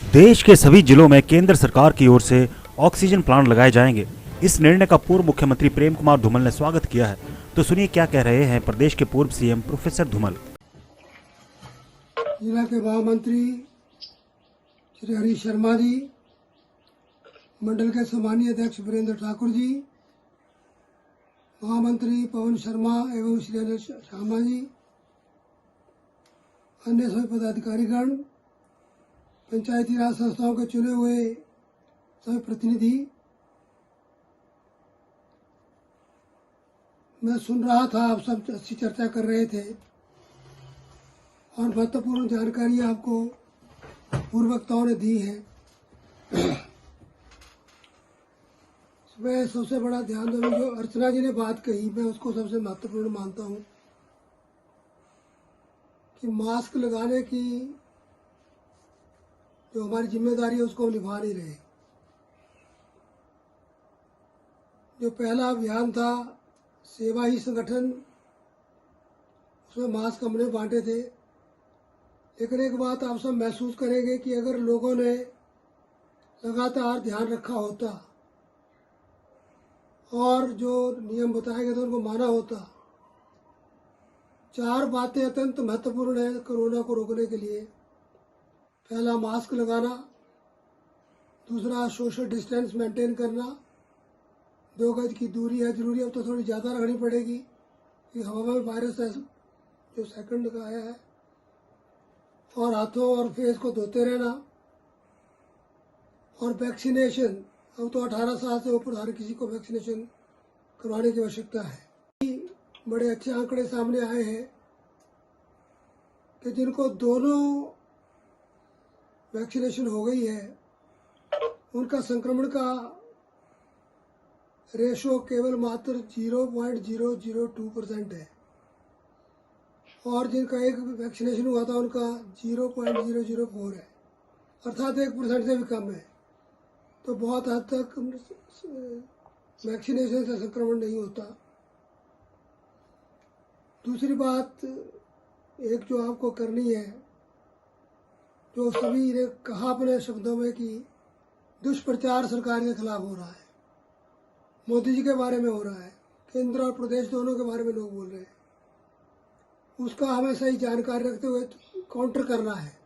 देश के सभी जिलों में केंद्र सरकार की ओर से ऑक्सीजन प्लांट लगाए जाएंगे। इस निर्णय का पूर्व मुख्यमंत्री प्रेम कुमार धूमल ने स्वागत किया है। तो सुनिए क्या कह रहे हैं प्रदेश के पूर्व सीएम प्रोफेसर धूमल। जिला के महामंत्री श्री हरीश शर्मा जी, मंडल के सम्मानीय अध्यक्ष वीरेंद्र ठाकुर जी, महामंत्री पवन शर्मा एवं श्री अनिल शर्मा जी, अन्य सभी पदाधिकारीगण, पंचायती राज संस्थाओं के चुने हुए सभी प्रतिनिधि, मैं सुन रहा था आप सब अच्छी चर्चा कर रहे थे और महत्वपूर्ण जानकारी आपको पूर्व वक्ताओं ने दी है। मैं सबसे बड़ा ध्यान दूंगा जो अर्चना जी ने बात कही, मैं उसको सबसे महत्वपूर्ण मानता हूं कि मास्क लगाने की जो हमारी जिम्मेदारी है उसको हम निभा नहीं रहे। जो पहला अभियान था सेवा ही संगठन, उसमें मास्क हमने बांटे थे, लेकिन एक बात आप सब महसूस करेंगे कि अगर लोगों ने लगातार ध्यान रखा होता और जो नियम बताए गए थे उनको माना होता। चार बातें अत्यंत महत्वपूर्ण है कोरोना को रोकने के लिए। पहला मास्क लगाना, दूसरा सोशल डिस्टेंस मेंटेन करना, 2 गज की दूरी है जरूरी, अब तो थोड़ी ज़्यादा रखनी पड़ेगी कि हवा में वायरस है जो सेकंड का आया है, और हाथों और फेस को धोते रहना, और वैक्सीनेशन, अब तो 18 साल से ऊपर हर किसी को वैक्सीनेशन करवाने की आवश्यकता है। बड़े अच्छे आंकड़े सामने आए हैं कि जिनको दोनों वैक्सीनेशन हो गई है उनका संक्रमण का रेशो केवल मात्र 0.002% है, और जिनका एक वैक्सीनेशन हुआ था उनका 0.004 है, अर्थात 1% से भी कम है। तो बहुत हद तक वैक्सीनेशन से संक्रमण नहीं होता। दूसरी बात एक जो आपको करनी है, जो सभी ने कहा अपने शब्दों में कि दुष्प्रचार सरकार के खिलाफ हो रहा है, मोदी जी के बारे में हो रहा है, केंद्र और प्रदेश दोनों के बारे में लोग बोल रहे हैं, उसका हमें सही जानकारी रखते हुए काउंटर करना है।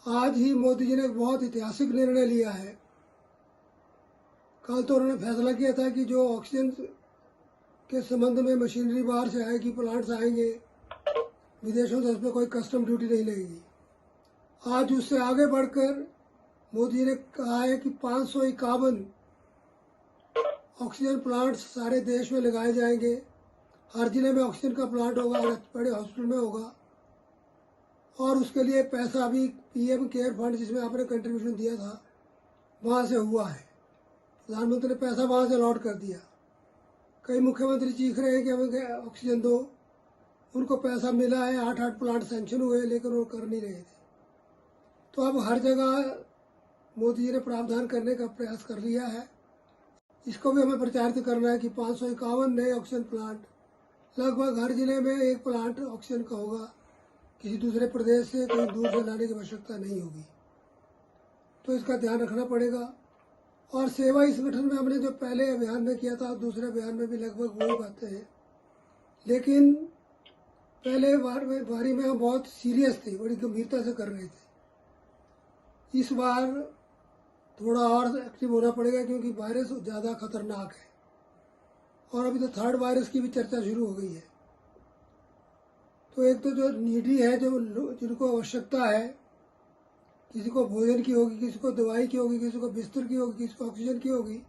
आज ही मोदी जी ने बहुत ऐतिहासिक निर्णय लिया है। कल तो उन्होंने फैसला किया था कि जो ऑक्सीजन के संबंध में मशीनरी बाहर से आएगी, प्लांट्स आएंगे विदेशों से, उसमें कोई कस्टम ड्यूटी नहीं लगेगी। आज उससे आगे बढ़कर मोदी जी ने कहा है कि 551 ऑक्सीजन प्लांट्स सारे देश में लगाए जाएंगे। हर जिले में ऑक्सीजन का प्लांट होगा, हर बड़े हॉस्पिटल में होगा, और उसके लिए पैसा भी पीएम केयर फंड जिसमें आपने कंट्रीब्यूशन दिया था वहाँ से हुआ है। प्रधानमंत्री ने पैसा वहाँ से अलॉट कर दिया। कई मुख्यमंत्री चीख रहे हैं कि हमें ऑक्सीजन दो, उनको पैसा मिला है, 8 प्लांट सैंक्शन हुए, लेकिन वो कर नहीं रहे थे। तो अब हर जगह मोदी जी ने प्रावधान करने का प्रयास कर लिया है। इसको भी हमें प्रचारित करना है कि 551 नए ऑक्सीजन प्लांट, लगभग हर जिले में एक प्लांट ऑक्सीजन का होगा। किसी दूसरे प्रदेश से कहीं दूर से लाने की आवश्यकता नहीं होगी। तो इसका ध्यान रखना पड़ेगा। और सेवा ही संगठन में हमने जो पहले अभियान में किया था, दूसरे अभियान में भी लगभग वही बातें हैं, लेकिन पहले बारी में हम बहुत सीरियस थे, बड़ी गंभीरता से कर रहे थे। इस बार थोड़ा और एक्टिव होना पड़ेगा क्योंकि वायरस ज़्यादा खतरनाक है, और अभी तो थर्ड वायरस की भी चर्चा शुरू हो गई है। तो एक तो जो नीडी है, जो जिनको आवश्यकता है, किसी को भोजन की होगी, किसी को दवाई की होगी, किसी को बिस्तर की होगी, किसी को ऑक्सीजन की होगी,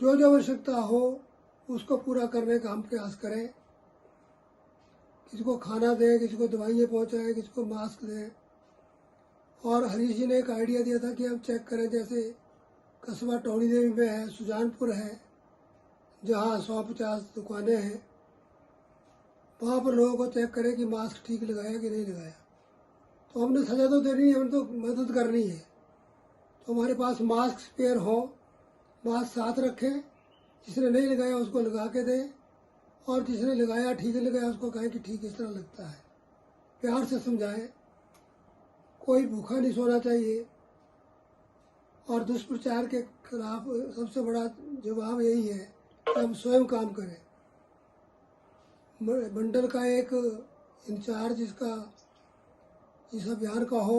जो जो आवश्यकता हो उसको पूरा करने का हम प्रयास करें। किसी को खाना दें, किसी को दवाइयाँ पहुँचाएं, किसी को मास्क दें। और हरीश जी ने एक आइडिया दिया था कि हम चेक करें, जैसे कस्बा टौड़ी देवी में है, सुजानपुर है, जहाँ 150 दुकानें हैं, वहाँ पर लोगों को चेक करें कि मास्क ठीक लगाया कि नहीं लगाया। तो हमने सजा तो देनी है, हमने तो मदद करनी है। तो हमारे पास मास्क स्पेयर हो, मास्क साथ रखें, जिसने नहीं लगाया उसको लगा के दें, और जिसने लगाया ठीक लगाया उसको कहें कि ठीक इस तरह लगता है, प्यार से समझाएं। कोई भूखा नहीं सोना चाहिए। और दुष्प्रचार के खिलाफ सबसे बड़ा जवाब यही है कि हम स्वयं काम करें। मंडल का एक इंचार्ज इस अभियान का हो,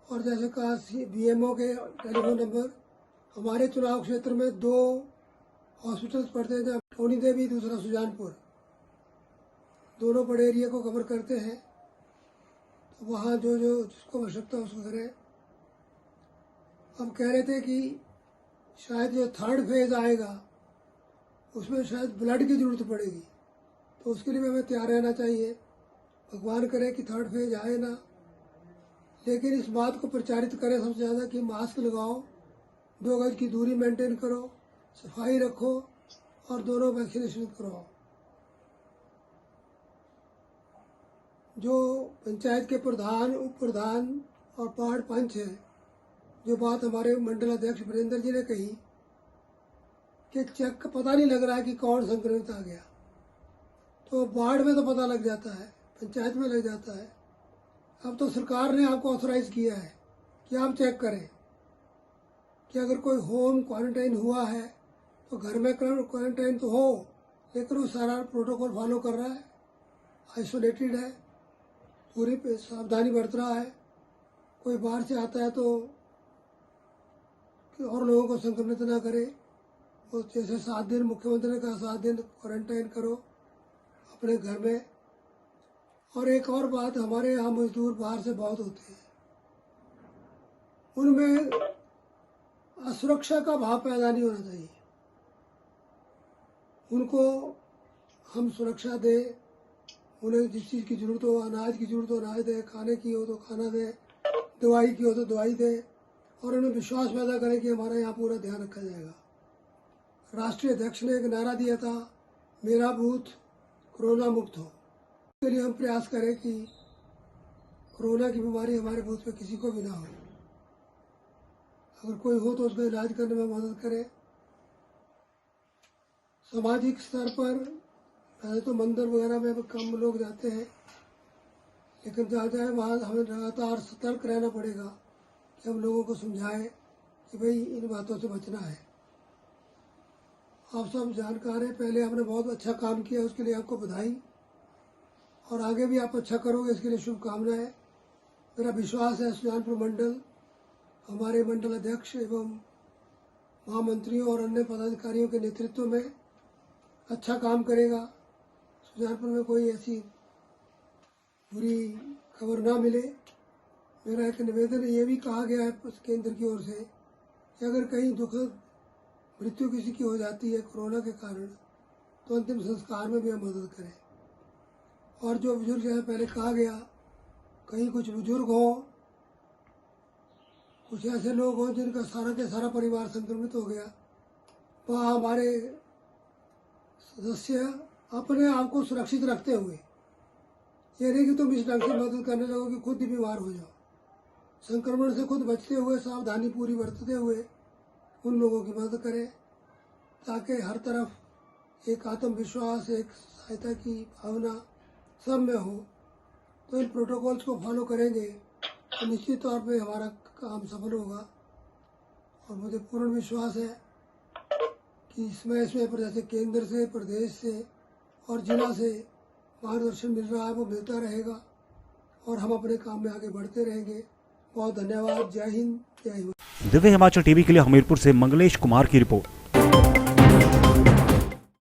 और जैसे कहा BMO के टेलीफोन नंबर, हमारे चुनाव क्षेत्र में 2 हॉस्पिटल्स पड़ते हैं, जहाँ टोनी देवी, दूसरा सुजानपुर, दोनों बड़े एरिया को कवर करते हैं। तो वहाँ जो जिसको आवश्यकता उसको करें। हम कह रहे थे कि शायद जो 3rd फेज आएगा उसमें शायद ब्लड की ज़रूरत पड़ेगी, तो उसके लिए भी हमें तैयार रहना चाहिए। भगवान करे कि 3rd फेज आए ना, लेकिन इस बात को प्रचारित करें सबसे ज़्यादा कि मास्क लगाओ, 2 गज की दूरी मेंटेन करो, सफाई रखो और दोनों वैक्सीनेशन करवाओ। जो पंचायत के प्रधान, उप प्रधान और वार्ड पंच हैं, जो बात हमारे मंडल अध्यक्ष वीरेंद्र जी ने कही कि चेक का पता नहीं लग रहा है कि कौन संक्रमित आ गया, तो वार्ड में तो पता लग जाता है, पंचायत में लग जाता है। अब तो सरकार ने आपको ऑथराइज किया है कि आप चेक करें कि अगर कोई होम क्वारंटाइन हुआ है तो घर में क्वारंटाइन तो हो, लेकिन वो सारा प्रोटोकॉल फॉलो कर रहा है, आइसोलेटेड है, पूरी सावधानी बरत रहा है। कोई बाहर से आता है तो कि और लोगों को संक्रमित ना करे। वो जैसे 7 दिन मुख्यमंत्री ने कहा, 7 दिन क्वारंटाइन करो अपने घर में। और एक और बात, हमारे यहाँ मजदूर बाहर से बहुत होते हैं, उनमें असुरक्षा का भाव पैदा नहीं होना चाहिए। उनको हम सुरक्षा दें, उन्हें जिस चीज़ की ज़रूरत हो, अनाज की ज़रूरत हो अनाज दे, खाने की हो तो खाना दे, दवाई की हो तो दवाई दे, और उन्हें विश्वास पैदा करें कि हमारा यहाँ पूरा ध्यान रखा जाएगा। राष्ट्रीय अध्यक्ष ने एक नारा दिया था, मेरा बूथ कोरोना मुक्त हो। इसके लिए हम प्रयास करें कि कोरोना की बीमारी हमारे बूथ पे किसी को भी ना हो। अगर कोई हो तो उसका इलाज करने में मदद करें। सामाजिक स्तर पर पहले तो मंदिर वगैरह में कम लोग जाते हैं, लेकिन जहाँ जाए वहाँ हमें लगातार सतर्क रहना पड़ेगा कि हम लोगों को समझाएं कि भाई इन बातों से बचना है। आप सब जानकार हैं, पहले आपने बहुत अच्छा काम किया, उसके लिए आपको बधाई, और आगे भी आप अच्छा करोगे इसके लिए शुभकामनाएं। मेरा विश्वास है सुजानपुर मंडल हमारे मंडल अध्यक्ष एवं महामंत्रियों और अन्य पदाधिकारियों के नेतृत्व में अच्छा काम करेगा। सुजानपुर में कोई ऐसी बुरी खबर ना मिले। मेरा एक निवेदन ये भी कहा गया है केंद्र की ओर से कि अगर कहीं दुखद मृत्यु किसी की हो जाती है कोरोना के कारण, तो अंतिम संस्कार में भी हम मदद करें। और जो बुजुर्ग जैसे पहले कहा गया, कहीं कुछ बुजुर्ग हो, कुछ ऐसे लोग हों जिनका सारा के सारा परिवार संक्रमित हो गया, वहाँ हमारे सदस्य अपने आप को सुरक्षित रखते हुए, ये नहीं कि तुम इस ढंग से मदद करने लगो कि खुद ही बीमार हो जाओ, संक्रमण से खुद बचते हुए सावधानी पूरी बरतते हुए उन लोगों की मदद करें, ताकि हर तरफ एक आत्मविश्वास, एक सहायता की भावना सब में हो। तो इन प्रोटोकॉल्स को फॉलो करेंगे तो निश्चित तौर पे हमारा काम सफल होगा। और मुझे पूर्ण विश्वास है कि इसमें पर जैसे केंद्र से, प्रदेश से और जिला से मार्गदर्शन मिल रहा है वो मिलता रहेगा, और हम अपने काम में आगे बढ़ते रहेंगे। बहुत धन्यवाद। जय हिंद, जय हिंद। दिव्य हिमाचल टीवी के लिए हमीरपुर से मंगलेश कुमार की रिपोर्ट।